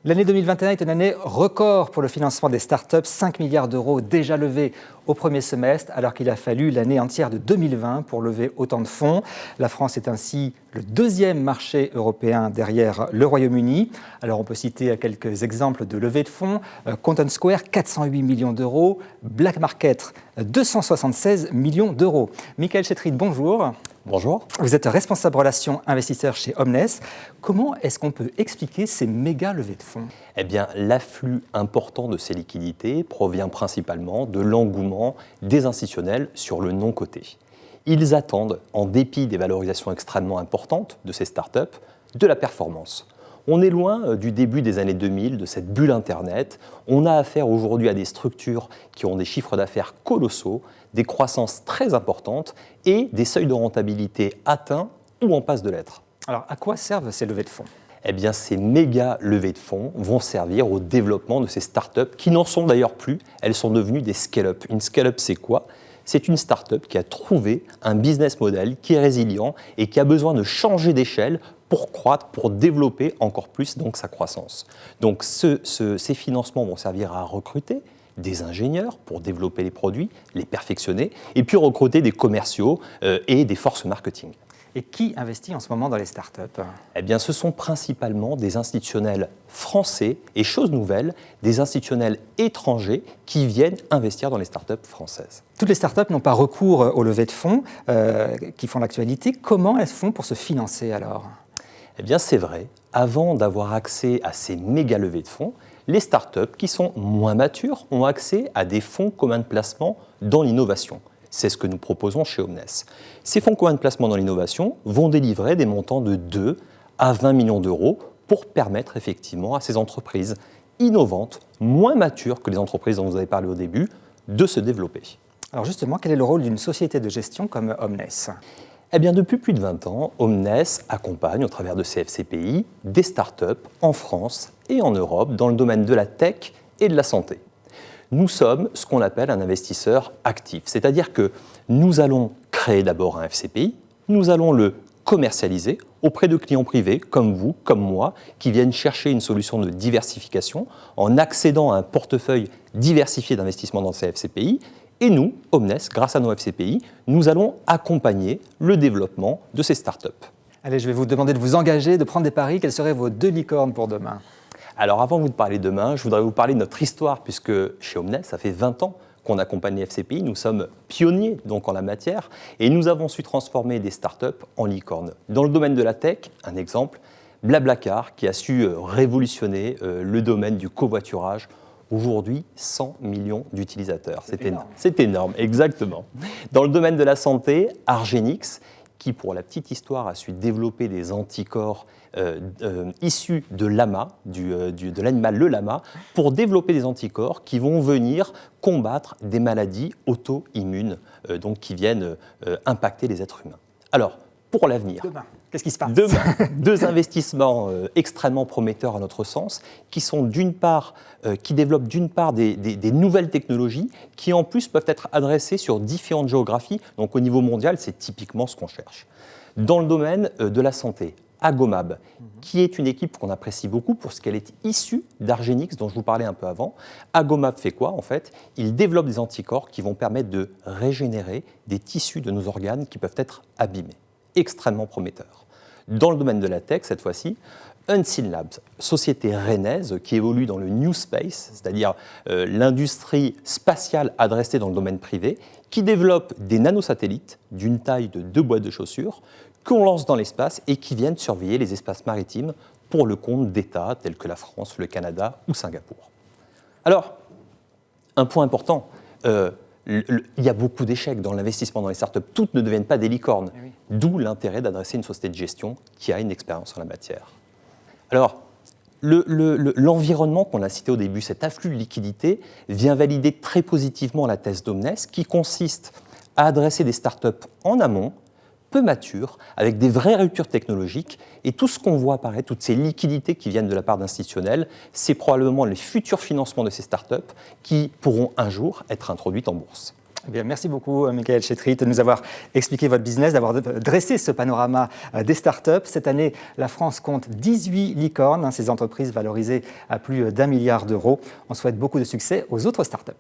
L'année 2021 est une année record pour le financement des startups, 5 milliards d'euros déjà levés au premier semestre, alors qu'il a fallu l'année entière de 2020 pour lever autant de fonds. La France est ainsi le deuxième marché européen derrière le Royaume-Uni. Alors on peut citer quelques exemples de levée de fonds. Content Square, 408 millions d'euros. Black Market, 276 millions d'euros. Michael Chetrit, bonjour. Bonjour. Vous êtes responsable relations investisseurs chez Omnes. Comment est-ce qu'on peut expliquer ces méga levées de fonds ? Eh bien, l'afflux important de ces liquidités provient principalement de l'engouement des institutionnels sur le non-coté. Ils attendent, en dépit des valorisations extrêmement importantes de ces startups, de la performance. On est loin du début des années 2000, de cette bulle Internet. On a affaire aujourd'hui à des structures qui ont des chiffres d'affaires colossaux, des croissances très importantes et des seuils de rentabilité atteints ou en passe de l'être. Alors, à quoi servent ces levées de fonds ? Eh bien, ces méga levées de fonds vont servir au développement de ces startups qui n'en sont d'ailleurs plus, elles sont devenues des scale-up. Une scale-up, c'est quoi ? C'est une startup qui a trouvé un business model qui est résilient et qui a besoin de changer d'échelle pour croître, pour développer encore plus donc, sa croissance. Donc ces financements vont servir à recruter des ingénieurs pour développer les produits, les perfectionner, et puis recruter des commerciaux et des forces marketing. Et qui investit en ce moment dans les startups ? Eh bien, ce sont principalement des institutionnels français et, chose nouvelle, des institutionnels étrangers qui viennent investir dans les startups françaises. Toutes les startups n'ont pas recours aux levées de fonds qui font l'actualité. Comment elles font pour se financer alors ? Eh bien, c'est vrai. Avant d'avoir accès à ces méga levées de fonds, les startups qui sont moins matures ont accès à des fonds communs de placement dans l'innovation. C'est ce que nous proposons chez Omnes. Ces fonds communs de placement dans l'innovation vont délivrer des montants de 2 à 20 millions d'euros pour permettre effectivement à ces entreprises innovantes, moins matures que les entreprises dont vous avez parlé au début, de se développer. Alors justement, quel est le rôle d'une société de gestion comme Omnes ? Eh bien, depuis plus de 20 ans, Omnes accompagne, au travers de ces FCPI, des startups en France et en Europe dans le domaine de la tech et de la santé. Nous sommes ce qu'on appelle un investisseur actif, c'est-à-dire que nous allons créer d'abord un FCPI, nous allons le commercialiser auprès de clients privés comme vous, comme moi, qui viennent chercher une solution de diversification en accédant à un portefeuille diversifié d'investissement dans ces FCPI. Et nous, Omnes, grâce à nos FCPI, nous allons accompagner le développement de ces startups. Allez, je vais vous demander de vous engager, de prendre des paris. Quelles seraient vos 2 licornes pour demain ? Alors avant de vous parler demain, je voudrais vous parler de notre histoire, puisque chez Omnes, ça fait 20 ans qu'on accompagne les FCPI, nous sommes pionniers donc en la matière, et nous avons su transformer des startups en licornes. Dans le domaine de la tech, un exemple, Blablacar, qui a su révolutionner le domaine du covoiturage. Aujourd'hui, 100 millions d'utilisateurs. C'est énorme, exactement. Dans le domaine de la santé, Argenix, qui, pour la petite histoire, a su développer des anticorps issus de lama, de l'animal le lama, pour développer des anticorps qui vont venir combattre des maladies auto-immunes, donc qui viennent impacter les êtres humains. Alors, pour l'avenir. Demain, qu'est-ce qui se passe ? Demain, 2 investissements extrêmement prometteurs à notre sens, qui sont qui développent d'une part des nouvelles technologies, qui en plus peuvent être adressées sur différentes géographies. Donc au niveau mondial, c'est typiquement ce qu'on cherche. Dans le domaine de la santé, Agomab, qui est une équipe qu'on apprécie beaucoup pour ce qu'elle est issue d'Argenix, dont je vous parlais un peu avant. Agomab fait quoi en fait ? Il développe des anticorps qui vont permettre de régénérer des tissus de nos organes qui peuvent être abîmés. Extrêmement prometteur. Dans le domaine de la tech, cette fois-ci, Unseen Labs, société rennaise qui évolue dans le New Space, c'est-à-dire l'industrie spatiale adressée dans le domaine privé, qui développe des nanosatellites d'une taille de 2 boîtes de chaussures qu'on lance dans l'espace et qui viennent surveiller les espaces maritimes pour le compte d'États tels que la France, le Canada ou Singapour. Alors, un point important, il y a beaucoup d'échecs dans l'investissement dans les startups. Toutes ne deviennent pas des licornes. Oui. D'où l'intérêt d'adresser une société de gestion qui a une expérience en la matière. Alors, l'environnement qu'on a cité au début, cet afflux de liquidités, vient valider très positivement la thèse d'Omnes, qui consiste à adresser des startups en amont, peu matures, avec des vraies ruptures technologiques. Et tout ce qu'on voit apparaître, toutes ces liquidités qui viennent de la part d'institutionnels, c'est probablement les futurs financements de ces startups qui pourront un jour être introduites en bourse. Eh bien, merci beaucoup, Michael Chetrit, de nous avoir expliqué votre business, d'avoir dressé ce panorama des startups. Cette année, la France compte 18 licornes, ces entreprises valorisées à plus d'1 milliard d'euros. On souhaite beaucoup de succès aux autres startups.